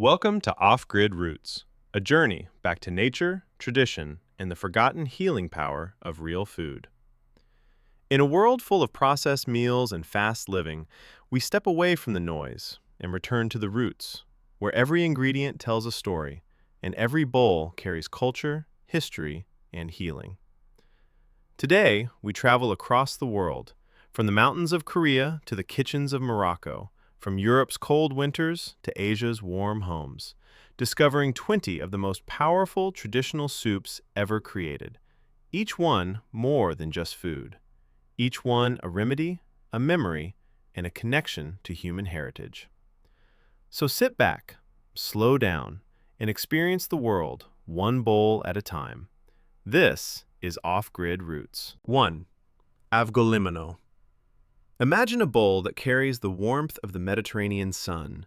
Welcome to Off-Grid Roots, a journey back to nature, tradition, and the forgotten healing power of real food. In a world full of processed meals and fast living, we step away from the noise and return to the roots, where every ingredient tells a story and every bowl carries culture, history, and healing. Today, we travel across the world, from the mountains of Korea to the kitchens of Morocco, from Europe's cold winters to Asia's warm homes, discovering 20 of the most powerful traditional soups ever created, each one more than just food, each one a remedy, a memory, and a connection to human heritage. So sit back, slow down, and experience the world one bowl at a time. This is Off-Grid Roots. 1. Avgolimeno. Imagine a bowl that carries the warmth of the Mediterranean sun.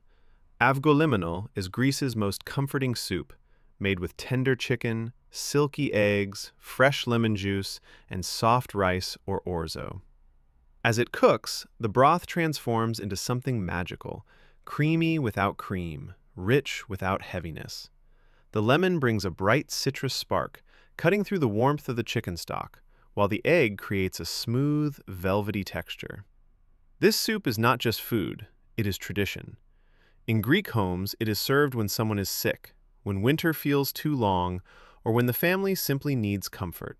Avgolimeno is Greece's most comforting soup, made with tender chicken, silky eggs, fresh lemon juice, and soft rice or orzo. As it cooks, the broth transforms into something magical, creamy without cream, rich without heaviness. The lemon brings a bright citrus spark, cutting through the warmth of the chicken stock, while the egg creates a smooth, velvety texture. This soup is not just food, it is tradition. In Greek homes, it is served when someone is sick, when winter feels too long, or when the family simply needs comfort.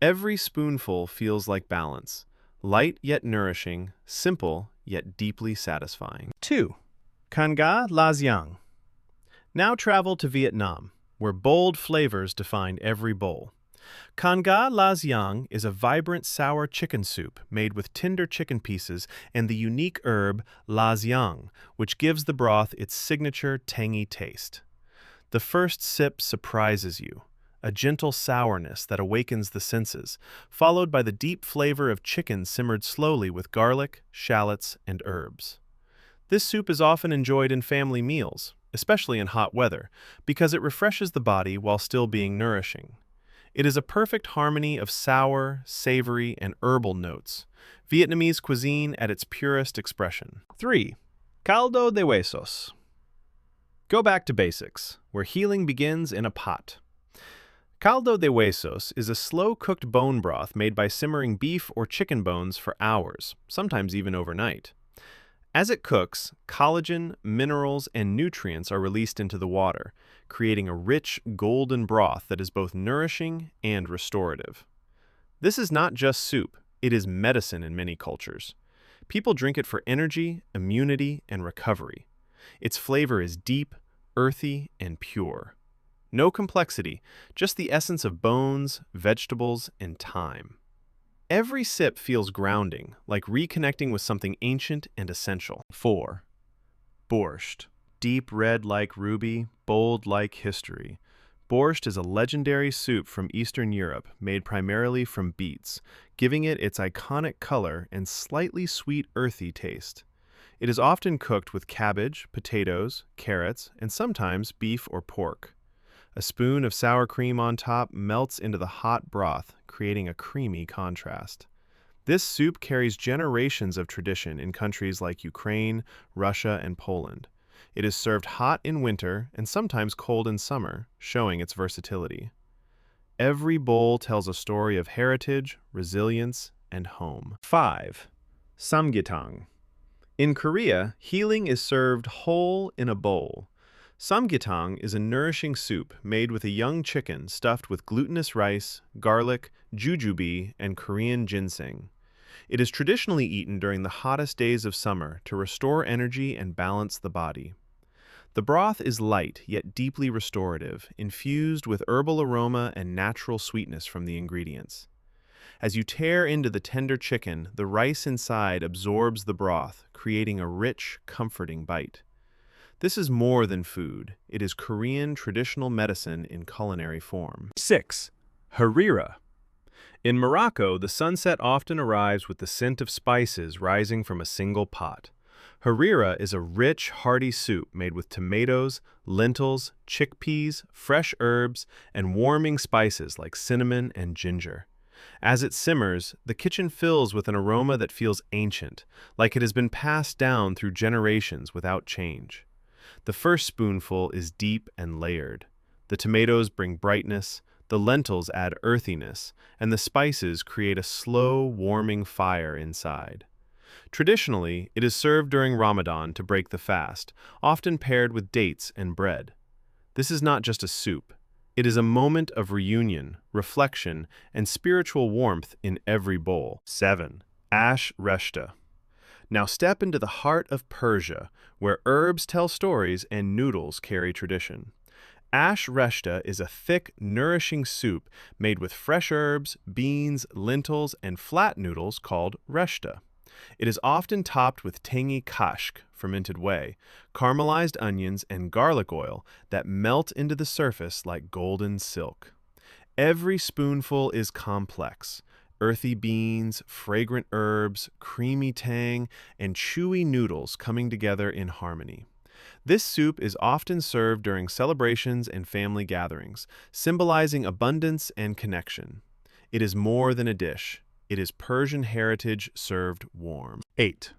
Every spoonful feels like balance, light yet nourishing, simple yet deeply satisfying. 2. Canh Lasagne. Now travel to Vietnam, where bold flavors define every bowl. Canh Lasagne is a vibrant sour chicken soup made with tender chicken pieces and the unique herb lasagne, which gives the broth its signature tangy taste. The first sip surprises you, a gentle sourness that awakens the senses, followed by the deep flavor of chicken simmered slowly with garlic, shallots, and herbs. This soup is often enjoyed in family meals, especially in hot weather, because it refreshes the body while still being nourishing. It is a perfect harmony of sour, savory, and herbal notes, Vietnamese cuisine at its purest expression. 3. Caldo de huesos. Go back to basics, where healing begins in a pot. Caldo de huesos is a slow-cooked bone broth made by simmering beef or chicken bones for hours, sometimes even overnight. As it cooks, collagen, minerals, and nutrients are released into the water, creating a rich, golden broth that is both nourishing and restorative. This is not just soup, it is medicine in many cultures. People drink it for energy, immunity, and recovery. Its flavor is deep, earthy, and pure. No complexity, just the essence of bones, vegetables, and thyme. Every sip feels grounding, like reconnecting with something ancient and essential. 4. Borscht. Deep red like ruby, bold like history. Borscht is a legendary soup from Eastern Europe made primarily from beets, giving it its iconic color and slightly sweet, earthy taste. It is often cooked with cabbage, potatoes, carrots, and sometimes beef or pork. A spoon of sour cream on top melts into the hot broth, creating a creamy contrast. This soup carries generations of tradition in countries like Ukraine, Russia, and Poland. It is served hot in winter and sometimes cold in summer, showing its versatility. Every bowl tells a story of heritage, resilience, and home. 5. Samgyetang. In Korea, healing is served whole in a bowl. Samgyetang is a nourishing soup made with a young chicken stuffed with glutinous rice, garlic, jujube, and Korean ginseng. It is traditionally eaten during the hottest days of summer to restore energy and balance the body. The broth is light yet deeply restorative, infused with herbal aroma and natural sweetness from the ingredients. As you tear into the tender chicken, the rice inside absorbs the broth, creating a rich, comforting bite. This is more than food. It is Korean traditional medicine in culinary form. 6. Harira. In Morocco, the sunset often arrives with the scent of spices rising from a single pot. Harira is a rich, hearty soup made with tomatoes, lentils, chickpeas, fresh herbs, and warming spices like cinnamon and ginger. As it simmers, the kitchen fills with an aroma that feels ancient, like it has been passed down through generations without change. The first spoonful is deep and layered. The tomatoes bring brightness, the lentils add earthiness, and the spices create a slow, warming fire inside. Traditionally, it is served during Ramadan to break the fast, often paired with dates and bread. This is not just a soup. It is a moment of reunion, reflection, and spiritual warmth in every bowl. 7. Ash Reshta. Now step into the heart of Persia, where herbs tell stories and noodles carry tradition. Ash Reshta is a thick, nourishing soup made with fresh herbs, beans, lentils, and flat noodles called reshta. It is often topped with tangy kashk, fermented whey, caramelized onions, and garlic oil that melt into the surface like golden silk. Every spoonful is complex. Earthy beans, fragrant herbs, creamy tang, and chewy noodles coming together in harmony. This soup is often served during celebrations and family gatherings, symbolizing abundance and connection. It is more than a dish. It is Persian heritage served warm. 8.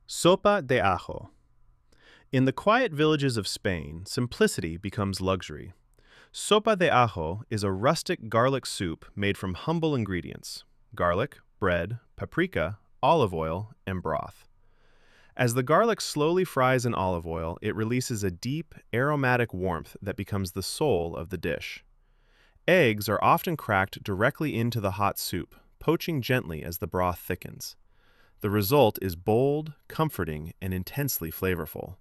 Sopa de ajo. In the quiet villages of Spain, simplicity becomes luxury. Sopa de ajo is a rustic garlic soup made from humble ingredients: garlic, bread, paprika, olive oil, and broth. As the garlic slowly fries in olive oil, it releases a deep, aromatic warmth that becomes the soul of the dish. Eggs are often cracked directly into the hot soup, poaching gently as the broth thickens. The result is bold, comforting, and intensely flavorful.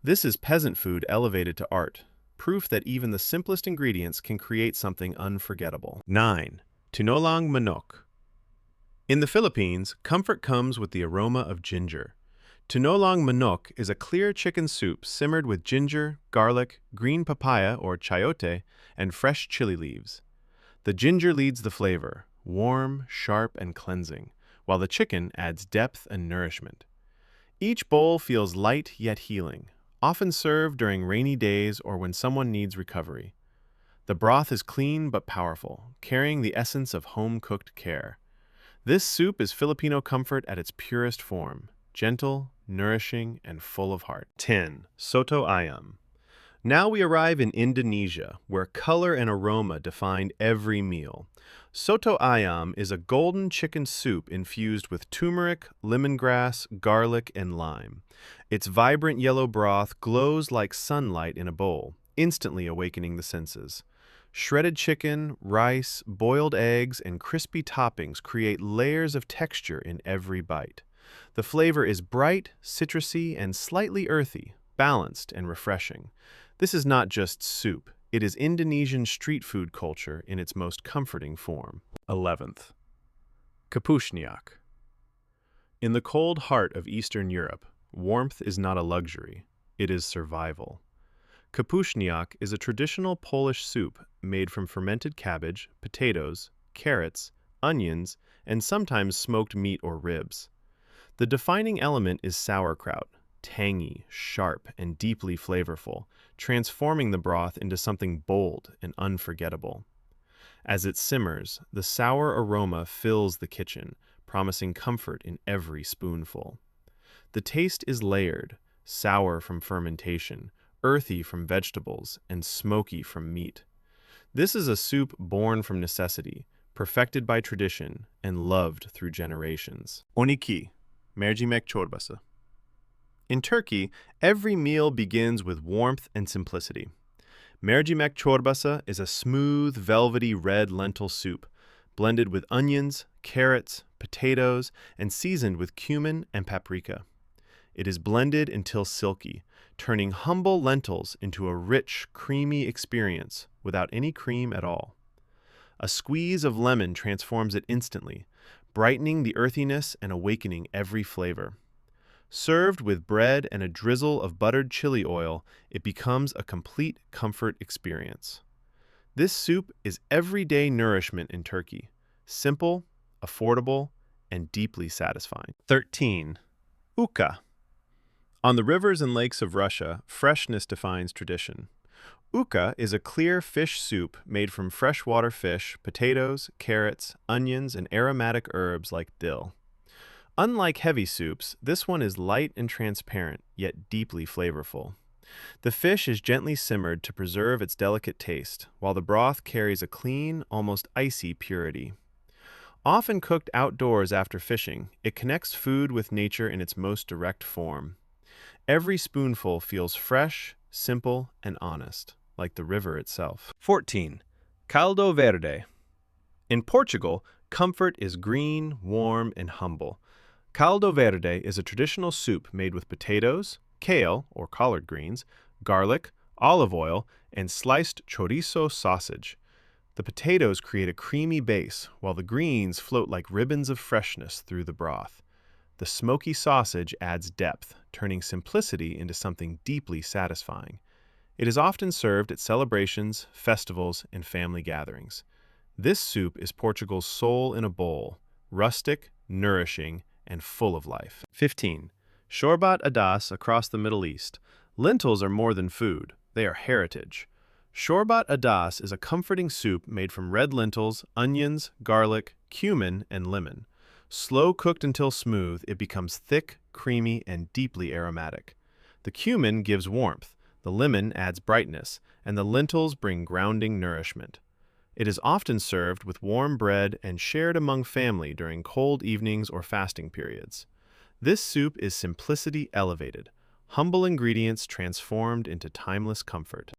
This is peasant food elevated to art, proof that even the simplest ingredients can create something unforgettable. 9. Tinolang manok. In the Philippines, comfort comes with the aroma of ginger. Tinolang manok is a clear chicken soup simmered with ginger, garlic, green papaya or chayote, and fresh chili leaves. The ginger leads the flavor, warm, sharp, and cleansing, while the chicken adds depth and nourishment. Each bowl feels light yet healing, often served during rainy days or when someone needs recovery. The broth is clean but powerful, carrying the essence of home-cooked care. This soup is Filipino comfort at its purest form, gentle, nourishing, and full of heart. 10. Soto ayam. Now we arrive in Indonesia, where color and aroma define every meal. Soto ayam is a golden chicken soup infused with turmeric, lemongrass, garlic, and lime. Its vibrant yellow broth glows like sunlight in a bowl, instantly awakening the senses. Shredded chicken, rice, boiled eggs, and crispy toppings create layers of texture in every bite. The flavor is bright, citrusy, and slightly earthy, balanced and refreshing. This is not just soup. It is Indonesian street food culture in its most comforting form. 11th. Kapusniak. In the cold heart of Eastern Europe, warmth is not a luxury. It is survival. Kapusniak is a traditional Polish soup made from fermented cabbage, potatoes, carrots, onions, and sometimes smoked meat or ribs. The defining element is sauerkraut, tangy, sharp, and deeply flavorful, transforming the broth into something bold and unforgettable. As it simmers, the sour aroma fills the kitchen, promising comfort in every spoonful. The taste is layered, sour from fermentation, earthy from vegetables, and smoky from meat. This is a soup born from necessity, perfected by tradition, and loved through generations. 12. Mercimek çorbası. In Turkey, every meal begins with warmth and simplicity. Mercimek çorbası is a smooth, velvety red lentil soup, blended with onions, carrots, potatoes, and seasoned with cumin and paprika. It is blended until silky, turning humble lentils into a rich, creamy experience without any cream at all. A squeeze of lemon transforms it instantly, brightening the earthiness and awakening every flavor. Served with bread and a drizzle of buttered chili oil, it becomes a complete comfort experience. This soup is everyday nourishment in Turkey, simple, affordable, and deeply satisfying. 13. Uka. On the rivers and lakes of Russia, freshness defines tradition. Uka is a clear fish soup made from freshwater fish, potatoes, carrots, onions, and aromatic herbs like dill. Unlike heavy soups, this one is light and transparent, yet deeply flavorful. The fish is gently simmered to preserve its delicate taste, while the broth carries a clean, almost icy purity. Often cooked outdoors after fishing, it connects food with nature in its most direct form. Every spoonful feels fresh, simple, and honest, like the river itself. 14. Caldo verde. In Portugal, comfort is green, warm, and humble. Caldo verde is a traditional soup made with potatoes, kale, or collard greens, garlic, olive oil, and sliced chorizo sausage. The potatoes create a creamy base, while the greens float like ribbons of freshness through the broth. The smoky sausage adds depth, turning simplicity into something deeply satisfying. It is often served at celebrations, festivals, and family gatherings. This soup is Portugal's soul in a bowl, rustic, nourishing, and full of life. 15. Shorbat adas across the Middle East. Lentils are more than food, they are heritage. Shorbat adas is a comforting soup made from red lentils, onions, garlic, cumin, and lemon. Slow cooked until smooth, it becomes thick, creamy, and deeply aromatic. The cumin gives warmth, the lemon adds brightness, and the lentils bring grounding nourishment. It is often served with warm bread and shared among family during cold evenings or fasting periods. This soup is simplicity elevated, humble ingredients transformed into timeless comfort.